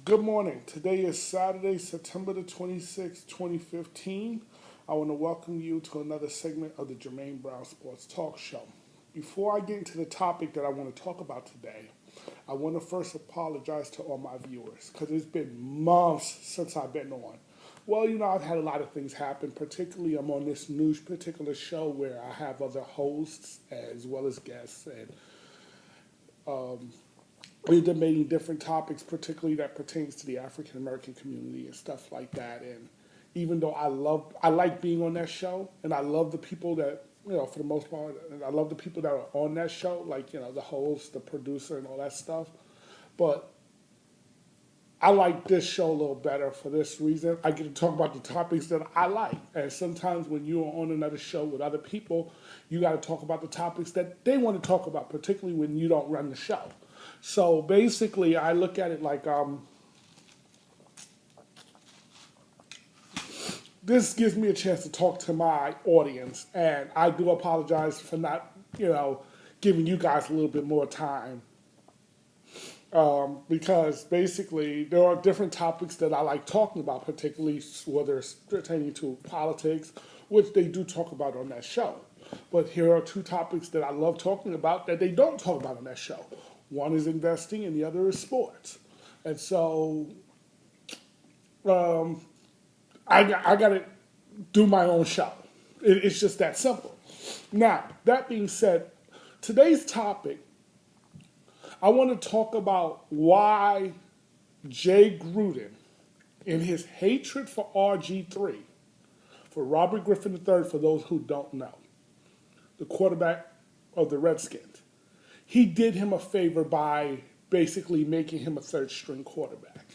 Good morning. Today is Saturday, September the 26th, 2015. I want to welcome you to another segment of the Jermaine Brown Sports Talk Show. Before I get into the topic that I want to talk about today, I want to first apologize to all my viewers because it's been months since I've been on. Well, I've had a lot of things happen. Particularly, I'm on this new particular show where I have other hosts as well as guests, and we're debating different topics, particularly that pertains to the African American community and stuff like that. And even though I like being on that show, and I love the people that, for the most part, I love the people that are on that show, like, the host, the producer, and all that stuff. But I like this show a little better for this reason. I get to talk about the topics that I like. And sometimes when you're on another show with other people, you got to talk about the topics that they want to talk about, particularly when you don't run the show. So basically, I look at it like this gives me a chance to talk to my audience. And I do apologize for not, giving you guys a little bit more time. Because basically there are different topics that I like talking about, particularly whether it's pertaining to politics, which they do talk about on that show. But here are two topics that I love talking about that they don't talk about on that show. One is investing and the other is sports. And so I got to do my own show. It's just that simple. Now, that being said, today's topic, I want to talk about why Jay Gruden, in his hatred for RG3, for Robert Griffin III, for those who don't know, the quarterback of the Redskins, he did him a favor by basically making him a third-string quarterback.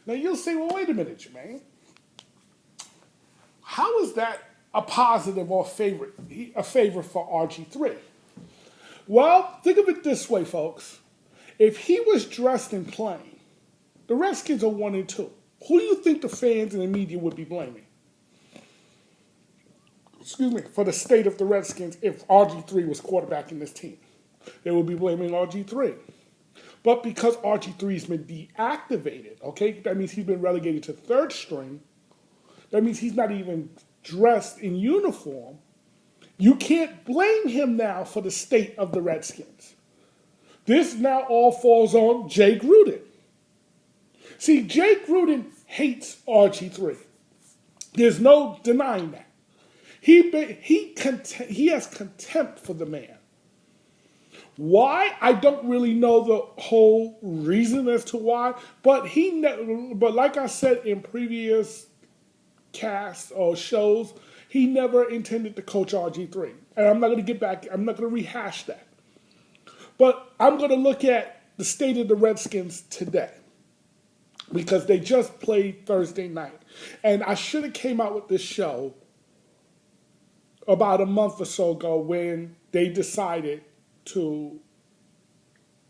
Now you'll say, well, wait a minute, Jermaine. How is that a positive or a favor for RG3? Well, think of it this way, folks. If he was dressed in plain, the Redskins are 1-2. Who do you think the fans and the media would be blaming? For the state of the Redskins if RG3 was quarterbacking this team. They would be blaming RG3. But because RG3's been deactivated, okay, that means he's been relegated to third string. That means he's not even dressed in uniform. You can't blame him now for the state of the Redskins. This now all falls on Jay Gruden. See, Jay Gruden hates RG3. There's no denying that. He has contempt for the man. Why? I don't really know the whole reason as to why, but like I said in previous casts or shows, he never intended to coach RG3. And I'm not going to rehash that. But I'm going to look at the state of the Redskins today because they just played Thursday night. And I should have came out with this show about a month or so ago when they decided to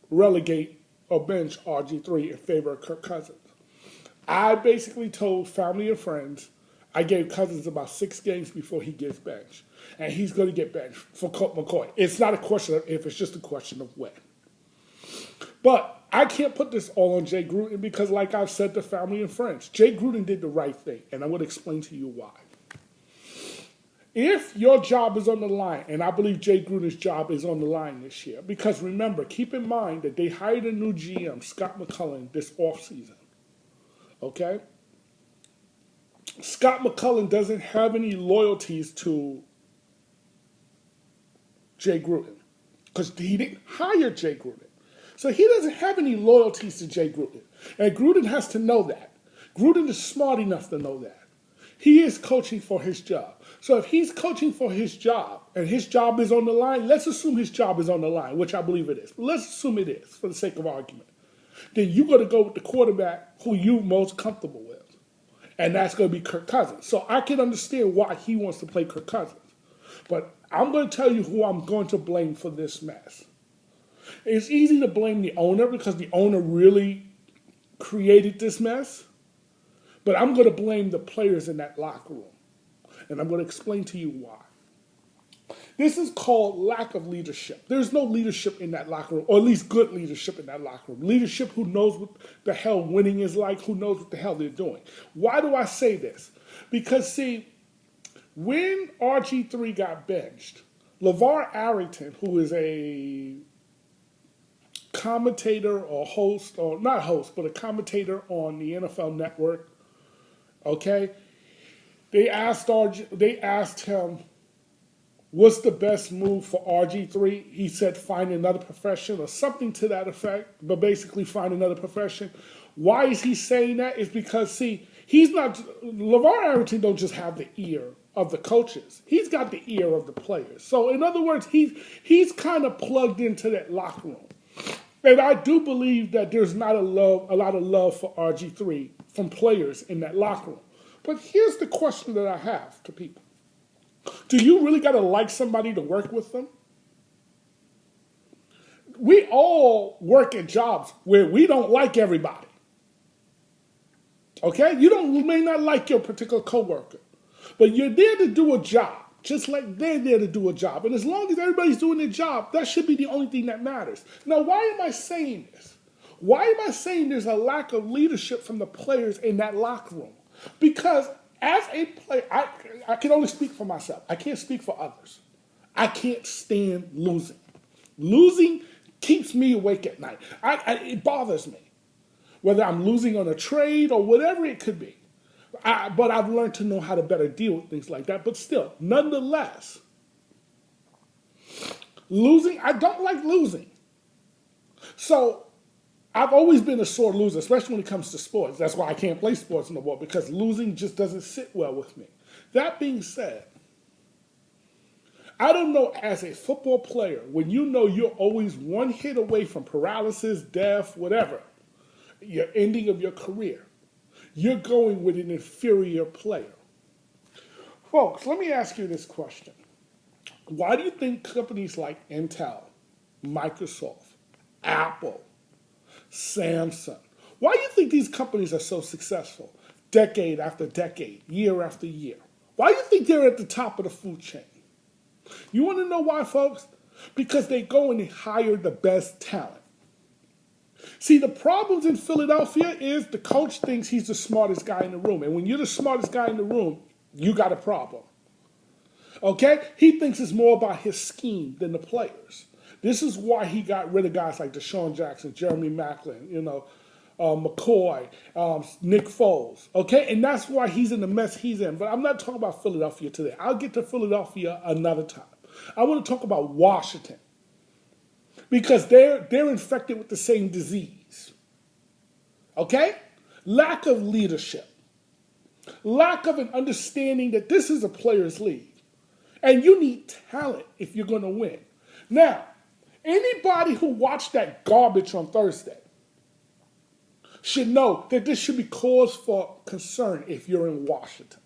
relegate or bench RG3 in favor of Kirk Cousins. I basically told family and friends I gave Cousins about 6 games before he gets benched. And he's going to get benched for Colt McCoy. It's not a question of if, it's just a question of when. But I can't put this all on Jay Gruden because, like I've said to family and friends, Jay Gruden did the right thing. And I'm going to explain to you why. If your job is on the line, and I believe Jay Gruden's job is on the line this year, because remember, keep in mind that they hired a new GM, Scott McCullum, this offseason. Okay? Scott McCullum doesn't have any loyalties to Jay Gruden because he didn't hire Jay Gruden. So he doesn't have any loyalties to Jay Gruden. And Gruden has to know that. Gruden is smart enough to know that. He is coaching for his job. So if he's coaching for his job and his job is on the line, let's assume his job is on the line, which I believe it is. But let's assume it is for the sake of argument. Then you're going to go with the quarterback who you're most comfortable with. And that's going to be Kirk Cousins. So I can understand why he wants to play Kirk Cousins. But I'm going to tell you who I'm going to blame for this mess. It's easy to blame the owner because the owner really created this mess. But I'm going to blame the players in that locker room. And I'm going to explain to you why. This is called lack of leadership. There's no leadership in that locker room, or at least good leadership in that locker room. Leadership who knows what the hell winning is like, who knows what the hell they're doing. Why do I say this? Because, see, when RG3 got benched, LeVar Arrington, who is a commentator or host, or not host, but a commentator on the NFL Network, okay, they asked him, what's the best move for RG3? He said, find another profession or something to that effect, but basically find another profession. Why is he saying that? It's because, see, LeVar Arrington don't just have the ear of the coaches. He's got the ear of the players. So, in other words, he's kind of plugged into that locker room. And I do believe that there's not a lot of love for RG3 from players in that locker room. But here's the question that I have to people. Do you really got to like somebody to work with them? We all work at jobs where we don't like everybody. Okay? You may not like your particular coworker, but you're there to do a job, just like they're there to do a job. And as long as everybody's doing their job, that should be the only thing that matters. Now, why am I saying this? Why am I saying there's a lack of leadership from the players in that locker room? Because as a player, I can only speak for myself. I can't speak for others. I can't stand losing. Losing keeps me awake at night. It bothers me. Whether I'm losing on a trade or whatever it could be. But I've learned to know how to better deal with things like that. But still, nonetheless, losing, I don't like losing. So I've always been a sore loser, especially when it comes to sports. That's why I can't play sports no more, because losing just doesn't sit well with me. That being said, I don't know, as a football player, when you know you're always one hit away from paralysis, death, whatever, your ending of your career, you're going with an inferior player. Folks, let me ask you this question. Why do you think companies like Intel, Microsoft, Apple, Samsung, why do you think these companies are so successful decade after decade, year after year? Why do you think they're at the top of the food chain? You want to know why, folks? Because they go and they hire the best talent. See, the problems in Philadelphia is the coach thinks he's the smartest guy in the room. And when you're the smartest guy in the room, you got a problem. Okay? He thinks it's more about his scheme than the players. This is why he got rid of guys like Deshaun Jackson, Jeremy Maclin, McCoy, Nick Foles. Okay? And that's why he's in the mess he's in. But I'm not talking about Philadelphia today. I'll get to Philadelphia another time. I want to talk about Washington. Because they're infected with the same disease. Okay? Lack of leadership. Lack of an understanding that this is a players' league. And you need talent if you're going to win. Now, anybody who watched that garbage on Thursday should know that this should be cause for concern if you're in Washington.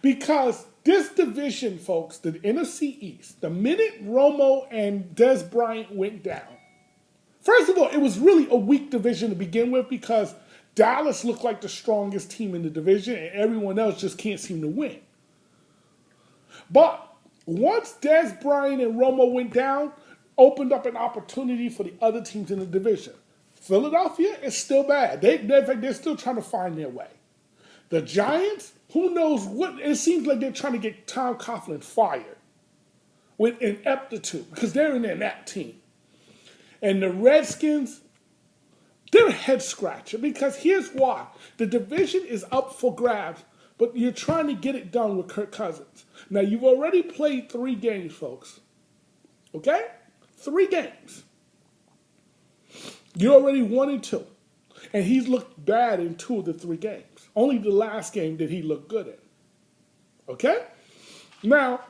Because this division, folks, the NFC East, the minute Romo and Des Bryant went down, first of all, it was really a weak division to begin with because Dallas looked like the strongest team in the division and everyone else just can't seem to win. But once Des Bryant and Romo went down, opened up an opportunity for the other teams in the division. Philadelphia is still bad. They're still trying to find their way. The Giants, who knows what? It seems like they're trying to get Tom Coughlin fired with ineptitude because they're in that team. And the Redskins, they're a head scratcher because here's why. The division is up for grabs, but you're trying to get it done with Kirk Cousins. Now, you've already played 3 games, folks. Okay? 3 games. You're already 1-2. And he's looked bad in 2 of the 3 games. Only the last game did he look good in. Okay? Now,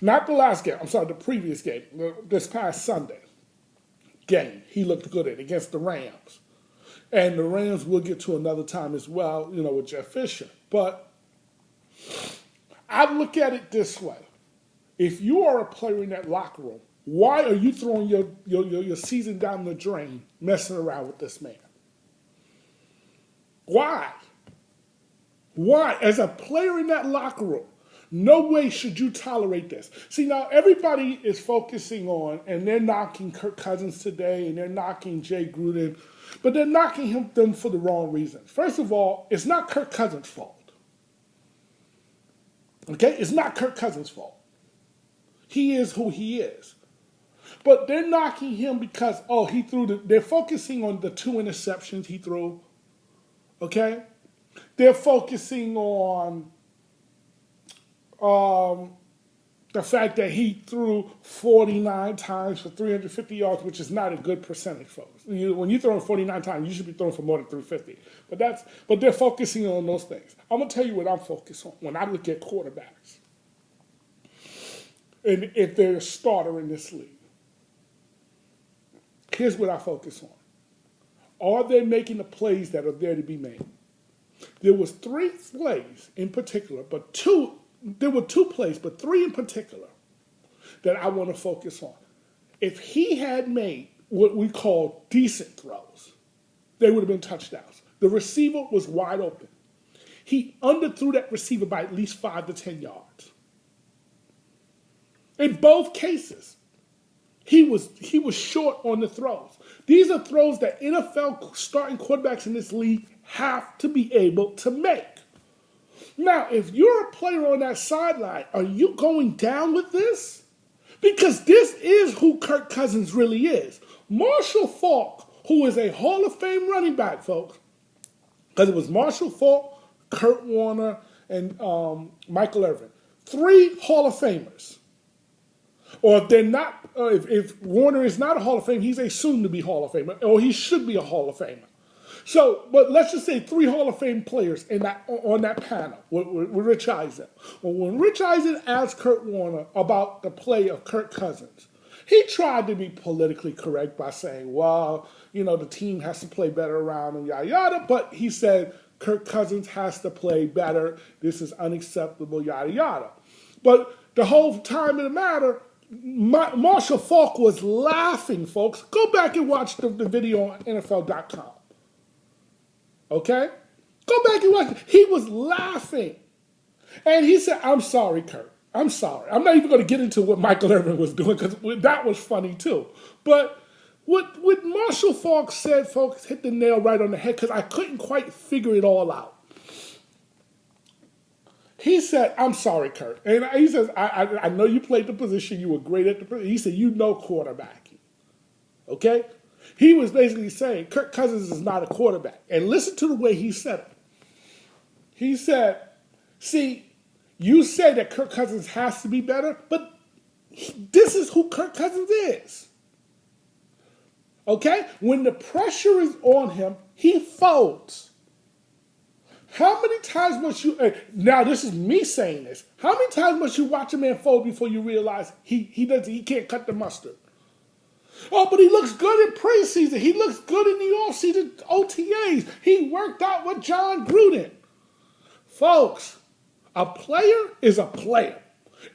not the last game. I'm sorry, the previous game. This past Sunday game, he looked good in against the Rams. And the Rams will get to another time as well, with Jeff Fisher. But I look at it this way. If you are a player in that locker room, why are you throwing your season down the drain messing around with this man? Why? Why? As a player in that locker room, no way should you tolerate this. See, now everybody is focusing on, and they're knocking Kirk Cousins today, and they're knocking Jay Gruden, but they're knocking them for the wrong reasons. First of all, it's not Kirk Cousins' fault. Okay? It's not Kirk Cousins' fault. He is who he is. But they're knocking him because, they're focusing on the 2 interceptions he threw. Okay? They're focusing on the fact that he threw 49 times for 350 yards, which is not a good percentage, folks. When you're throwing 49 times, you should be throwing for more than 350. But they're focusing on those things. I'm going to tell you what I'm focused on when I look at quarterbacks. And if they're a starter in this league. Here's what I focus on. Are they making the plays that are there to be made? There was 3 plays in particular, there were 2 plays, but 3 in particular that I want to focus on. If he had made what we call decent throws, they would have been touchdowns. The receiver was wide open. He underthrew that receiver by at least 5 to 10 yards. In both cases, he was short on the throws. These are throws that NFL starting quarterbacks in this league have to be able to make. Now, if you're a player on that sideline, are you going down with this? Because this is who Kirk Cousins really is. Marshall Faulk, who is a Hall of Fame running back, folks, because it was Marshall Faulk, Kurt Warner, and Michael Irvin. 3 Hall of Famers. Or if they're not, if Warner is not a Hall of Fame, he's a soon-to-be Hall of Famer, or he should be a Hall of Famer. So, but let's just say 3 Hall of Fame players on that panel with Rich Eisen. Well, when Rich Eisen asked Kurt Warner about the play of Kirk Cousins, he tried to be politically correct by saying, well, the team has to play better around him, yada, yada. But he said, Kirk Cousins has to play better. This is unacceptable, yada, yada. But the whole time in the matter, Marshall Faulk was laughing, folks. Go back and watch the video on NFL.com. Okay? Go back and watch it. He was laughing. And he said, I'm sorry, Kurt. I'm sorry. I'm not even going to get into what Michael Irvin was doing because that was funny too. But what Marshall Faulk said, folks, hit the nail right on the head because I couldn't quite figure it all out. He said, I'm sorry, Kurt. And he says, I know you played the position. You were great at the position. He said, quarterbacking. Okay? He was basically saying, Kirk Cousins is not a quarterback. And listen to the way he said it. He said, see, you say that Kirk Cousins has to be better, but this is who Kirk Cousins is. Okay? When the pressure is on him, he folds. How many times must you, now this is me saying this, how many times must you watch a man fold before you realize he can't cut the mustard? Oh, but he looks good in preseason. He looks good in the offseason OTAs. He worked out with John Gruden. Folks, a player is a player.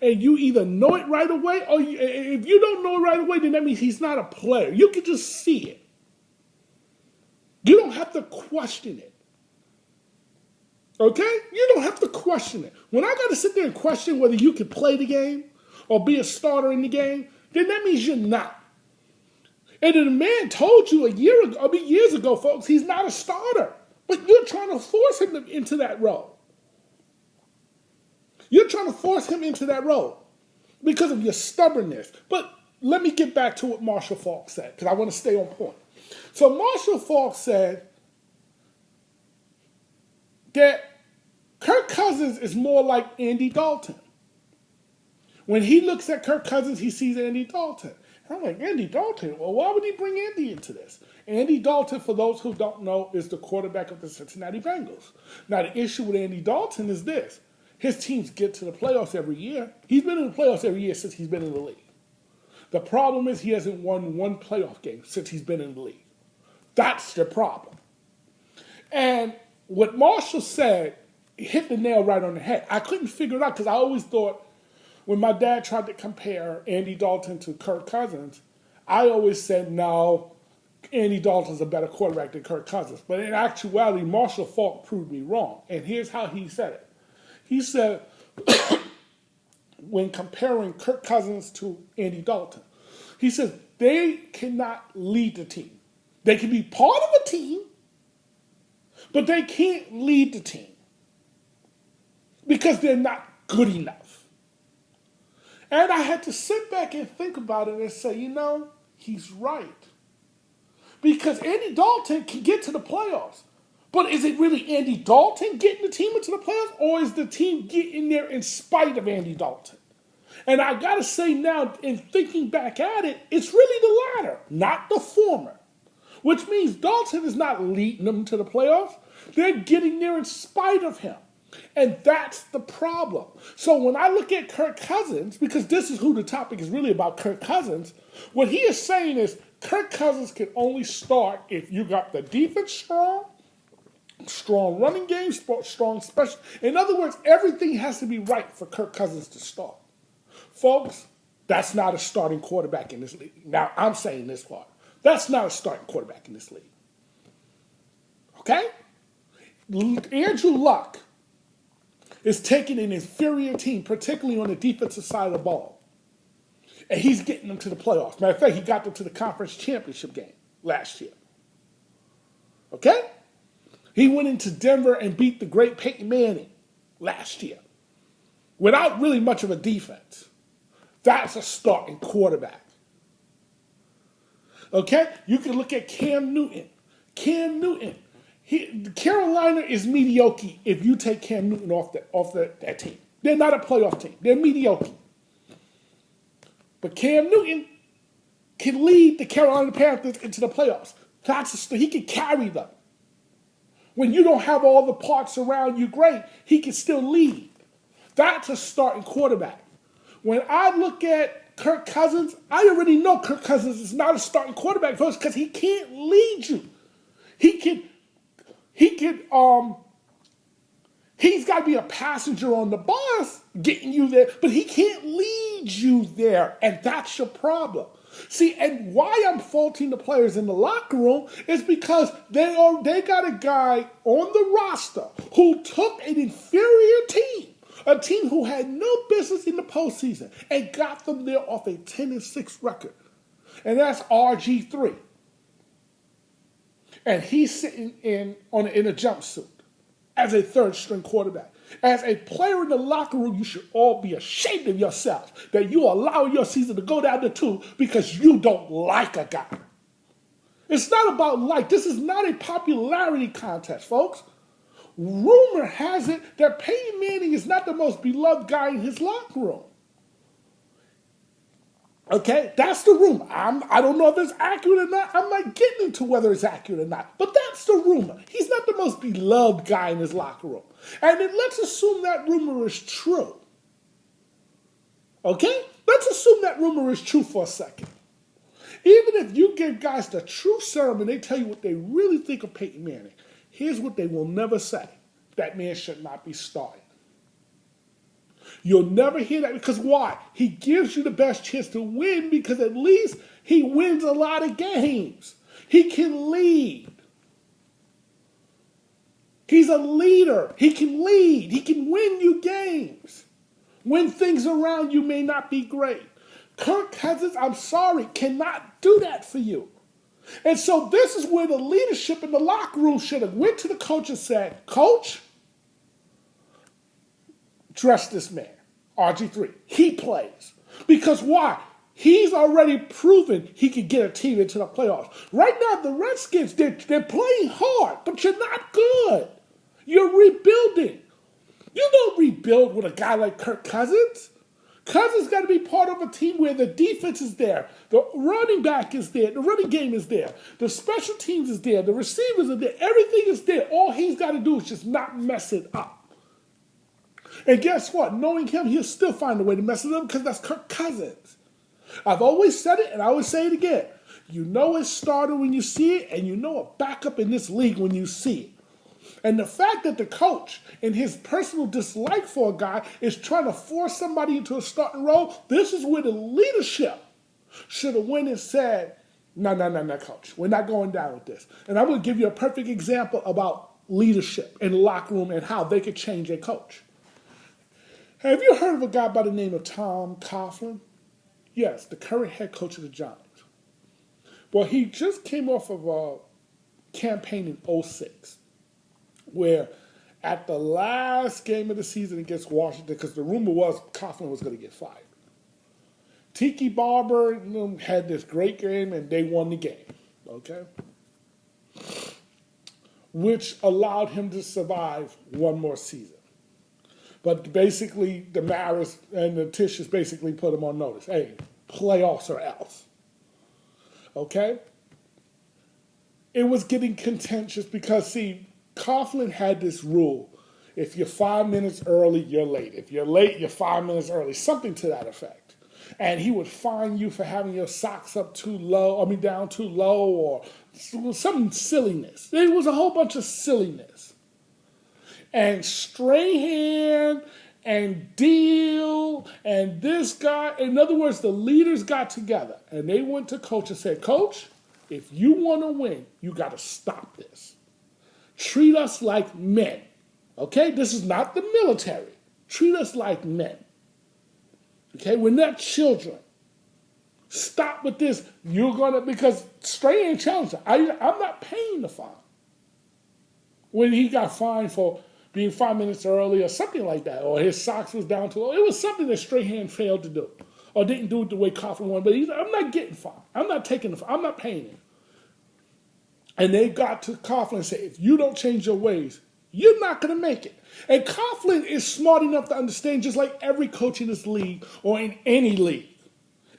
And you either know it right away, or if you don't know it right away, then that means he's not a player. You can just see it. You don't have to question it. Okay? You don't have to question it. When I got to sit there and question whether you can play the game or be a starter in the game, then that means you're not. And the man told you years ago, folks, he's not a starter. But you're trying to force him into that role. You're trying to force him into that role because of your stubbornness. But let me get back to what Marshall Faulk said, because I want to stay on point. So Marshall Faulk said that Kirk Cousins is more like Andy Dalton. When he looks at Kirk Cousins, he sees Andy Dalton. And I'm like, Andy Dalton? Well, why would he bring Andy into this? Andy Dalton, for those who don't know, is the quarterback of the Cincinnati Bengals. Now, the issue with Andy Dalton is this. His teams get to the playoffs every year. He's been in the playoffs every year since he's been in the league. The problem is he hasn't won one playoff game since he's been in the league. That's the problem. And what Marshall said hit the nail right on the head. I couldn't figure it out because I always thought when my dad tried to compare Andy Dalton to Kirk Cousins, I always said, no, Andy Dalton's a better quarterback than Kirk Cousins. But in actuality, Marshall Faulk proved me wrong. And here's how he said it. He said, when comparing Kirk Cousins to Andy Dalton, he says they cannot lead the team. They can be part of a team, but they can't lead the team because they're not good enough. And I had to sit back and think about it and say, he's right. Because Andy Dalton can get to the playoffs. But is it really Andy Dalton getting the team into the playoffs, or is the team getting there in spite of Andy Dalton? And I got to say now, in thinking back at it, it's really the latter, not the former. Which means Dalton is not leading them to the playoffs. They're getting there in spite of him. And that's the problem. So when I look at Kirk Cousins, because this is who the topic is really about, Kirk Cousins, what he is saying is Kirk Cousins can only start if you got the defense strong running game, strong special. In other words, everything has to be right for Kirk Cousins to start. Folks, that's not a starting quarterback in this league. Now, I'm saying this part. That's not a starting quarterback in this league. Okay? Andrew Luck is taking an inferior team, particularly on the defensive side of the ball. And he's getting them to the playoffs. Matter of fact, he got them to the conference championship game last year. Okay? He went into Denver and beat the great Peyton Manning last year without really much of a defense. That's a starting quarterback. Okay? You can look at Cam Newton. Carolina is mediocre if you take Cam Newton off that team. They're not a playoff team. They're mediocre. But Cam Newton can lead the Carolina Panthers into the playoffs. He can carry them. When you don't have all the parts around you great, he can still lead. That's a starting quarterback. When I look at Kirk Cousins, I already know Kirk Cousins is not a starting quarterback first because he can't lead you. He's got to be a passenger on the bus getting you there, but he can't lead you there, and that's your problem. See, and why I'm faulting the players in the locker room is because they got a guy on the roster who took an inferior team, a team who had no business in the postseason, and got them there off a 10-6 record, and that's RG3. And he's sitting in a jumpsuit as a third-string quarterback. As a player in the locker room, you should all be ashamed of yourself that you allow your season to go down to 2 because you don't like a guy. It's not about like. This is not a popularity contest, folks. Rumor has it that Peyton Manning is not the most beloved guy in his locker room. Okay, that's the rumor. I don't know if it's accurate or not. I'm not getting into whether it's accurate or not. But that's the rumor. He's not the most beloved guy in his locker room. And then let's assume that rumor is true. Okay? Let's assume that rumor is true for a second. Even if you give guys the true serum and they tell you what they really think of Peyton Manning, here's what they will never say. That man should not be starting. You'll never hear that because why? He gives you the best chance to win because at least he wins a lot of games. He can lead. He's a leader. He can lead. He can win you games when things around you may not be great. Kirk Cousins, I'm sorry, cannot do that for you. And so this is where the leadership in the locker room should have went to the coach and said, Coach, dress this man, RG3. He plays. Because why? He's already proven he can get a team into the playoffs. Right now, the Redskins, they're playing hard, but you're not good. You're rebuilding. You don't rebuild with a guy like Kirk Cousins. Cousins got to be part of a team where the defense is there, the running back is there, the running game is there, the special teams is there, the receivers are there, everything is there. All he's got to do is just not mess it up. And guess what? Knowing him, he'll still find a way to mess it up because that's Kirk Cousins. I've always said it, and I always say it again. You know a starter when you see it, and you know a backup in this league when you see it. And the fact that the coach, in his personal dislike for a guy, is trying to force somebody into a starting role, this is where the leadership should have went and said, No, coach. We're not going down with this. And I'm going to give you a perfect example about leadership in the locker room and how they could change a coach. Have you heard of a guy by the name of Tom Coughlin? Yes, the current head coach of the Giants. Well, he just came off of a campaign in '06 where at the last game of the season against Washington, because the rumor was Coughlin was going to get fired, Tiki Barber had this great game and they won the game, okay? Which allowed him to survive one more season. But basically, the Maras and the Tisches basically put him on notice. Hey, playoffs or else. Okay? It was getting contentious because, see, Coughlin had this rule. If you're 5 minutes early, you're late. If you're late, you're 5 minutes early. Something to that effect. And he would fine you for having your socks up too low, down too low, or some silliness. There was a whole bunch of silliness. And Strahan and Deal and this guy, in other words, the leaders got together and they went to coach and said, Coach, if you want to win, you got to stop this. Treat us like men. Okay? This is not the military. Treat us like men. Okay? We're not children. Stop with this. You're going to, because Strahan challenged him. I'm not paying the fine. When he got fined for being 5 minutes early or something like that, or his socks was down too low. It was something that Strahan failed to do, or didn't do it the way Coughlin wanted. But he's like, I'm not getting fined. I'm not taking the fine. I'm not paying him. And they got to Coughlin and said, if you don't change your ways, you're not going to make it. And Coughlin is smart enough to understand, just like every coach in this league or in any league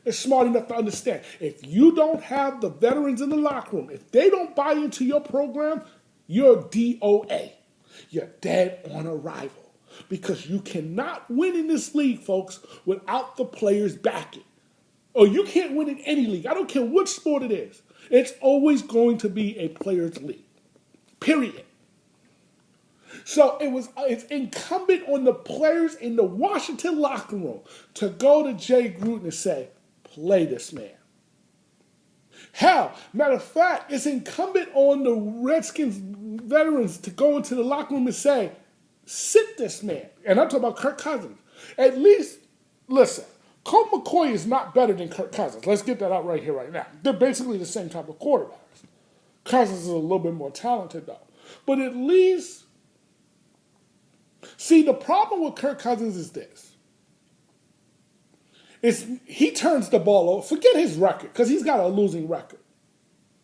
is smart enough to understand, if you don't have the veterans in the locker room, if they don't buy into your program, you're DOA. You're dead on arrival. Because you cannot win in this league, folks, without the players backing. Or you can't win in any league. I don't care which sport it is. It's always going to be a players' league. Period. So it's incumbent on the players in the Washington locker room to go to Jay Gruden and say, play this man. Hell, matter of fact, it's incumbent on the Redskins veterans to go into the locker room and say, sit this man. And I'm talking about Kirk Cousins. At least, listen, Colt McCoy is not better than Kirk Cousins. Let's get that out right here, right now. They're basically the same type of quarterbacks. Cousins is a little bit more talented, though. But at least, see, the problem with Kirk Cousins is this. He turns the ball over. Forget his record, because he's got a losing record.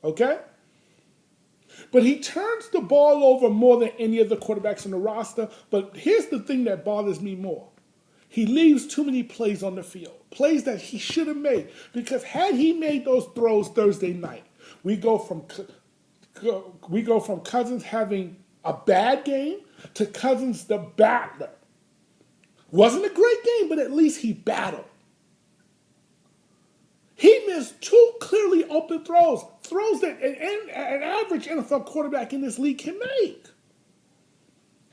Okay? But he turns the ball over more than any of the quarterbacks on the roster. But here's the thing that bothers me more. He leaves too many plays on the field. Plays that he should have made. Because had he made those throws Thursday night, we go from Cousins having a bad game to Cousins the battler. Wasn't a great game, but at least he battled. He missed two clearly open throws that an average NFL quarterback in this league can make.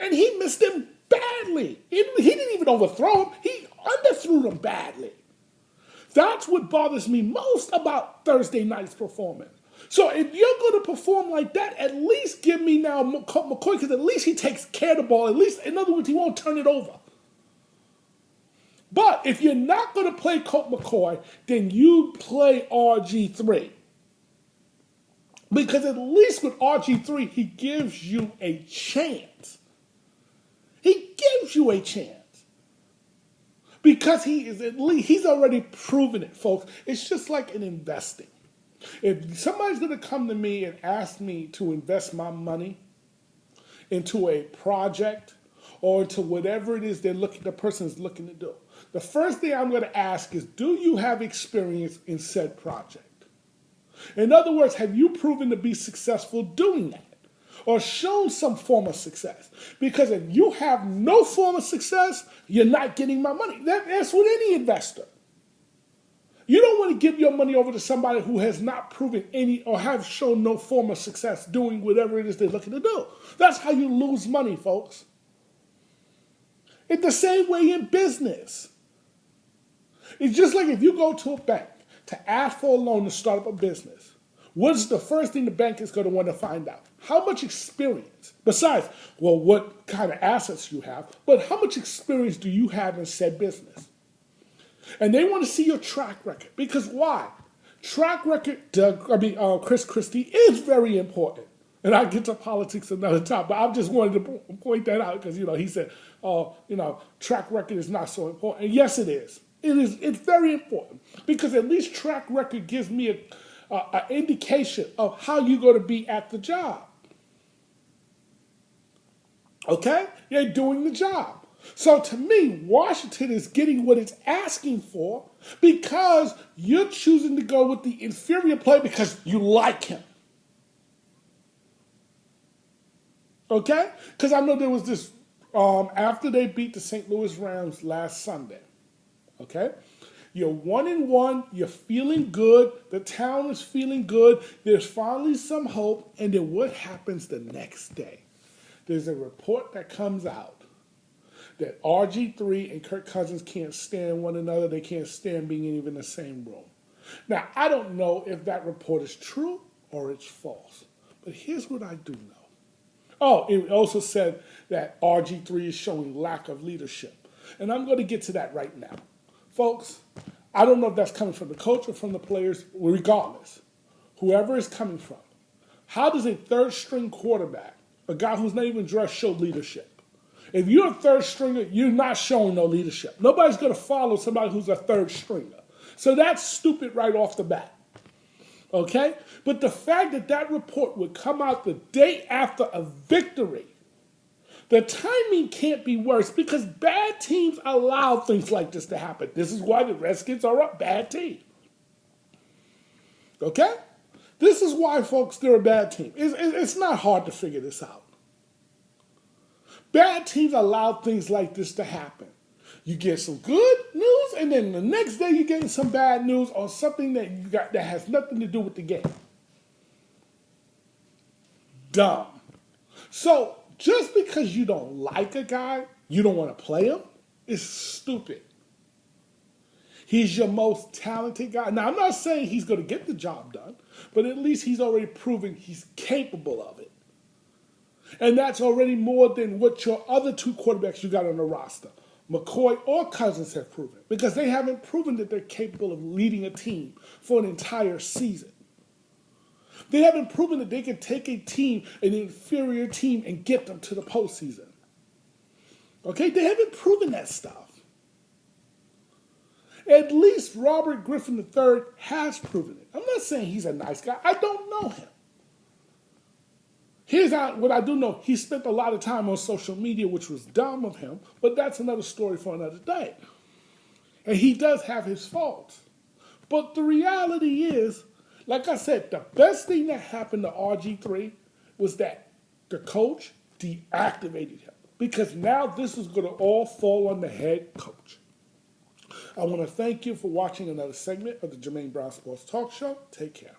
And he missed them badly. He didn't even overthrow them. He underthrew them badly. That's what bothers me most about Thursday night's performance. So if you're going to perform like that, at least give me now Colt McCoy, because at least he takes care of the ball. At least, in other words, he won't turn it over. But if you're not going to play Colt McCoy, then you play RG3. Because at least with RG3, he gives you a chance. He gives you a chance. Because he's already proven it, folks. It's just like in investing. If somebody's going to come to me and ask me to invest my money into a project or into whatever it is the person is looking to do, the first thing I'm going to ask is, do you have experience in said project? In other words, have you proven to be successful doing that? Or shown some form of success? Because if you have no form of success, you're not getting my money. That's with any investor. You don't want to give your money over to somebody who has not proven any or have shown no form of success doing whatever it is they're looking to do. That's how you lose money, folks. It's the same way in business. It's just like if you go to a bank to ask for a loan to start up a business. What's the first thing the bank is going to want to find out? How much experience, besides, well, what kind of assets you have, but how much experience do you have in said business? And they want to see your track record. Because why? Track record, Chris Christie, is very important. And I get to politics another time, but I just wanted to point that out because, he said, track record is not so important. And yes, it is. It's very important because at least track record gives me an indication of how you're going to be at the job. Okay? You're doing the job. So to me, Washington is getting what it's asking for because you're choosing to go with the inferior player because you like him. Okay? Because I know there was this, after they beat the St. Louis Rams last Sunday, okay? You're 1-1, you're feeling good, the town is feeling good, there's finally some hope, and then what happens the next day? There's a report that comes out that RG3 and Kirk Cousins can't stand one another. They can't stand being even in the same room. Now, I don't know if that report is true or it's false. But here's what I do know. Oh, it also said that RG3 is showing lack of leadership. And I'm going to get to that right now. Folks, I don't know if that's coming from the coach or from the players, regardless. Whoever it's coming from. How does a third-string quarterback, a guy who's not even dressed, show leadership? If you're a third stringer, you're not showing no leadership. Nobody's going to follow somebody who's a third stringer. So that's stupid right off the bat. Okay? But the fact that that report would come out the day after a victory, the timing can't be worse because bad teams allow things like this to happen. This is why the Redskins are a bad team. Okay? This is why, folks, they're a bad team. It's not hard to figure this out. Bad teams allow things like this to happen. You get some good news, and then the next day you're getting some bad news on something that you got that has nothing to do with the game. Dumb. So just because you don't like a guy, you don't want to play him, is stupid. He's your most talented guy. Now, I'm not saying he's going to get the job done, but at least he's already proven he's capable of it. And that's already more than what your other two quarterbacks you got on the roster, McCoy or Cousins, have proven. Because they haven't proven that they're capable of leading a team for an entire season. They haven't proven that they can take a team, an inferior team, and get them to the postseason. Okay? They haven't proven that stuff. At least Robert Griffin III has proven it. I'm not saying he's a nice guy. I don't know him. Here's what I do know. He spent a lot of time on social media, which was dumb of him, but that's another story for another day. And he does have his faults. But the reality is, like I said, the best thing that happened to RG3 was that the coach deactivated him. Because now this is going to all fall on the head coach. I want to thank you for watching another segment of the Jermaine Brown Sports Talk Show. Take care.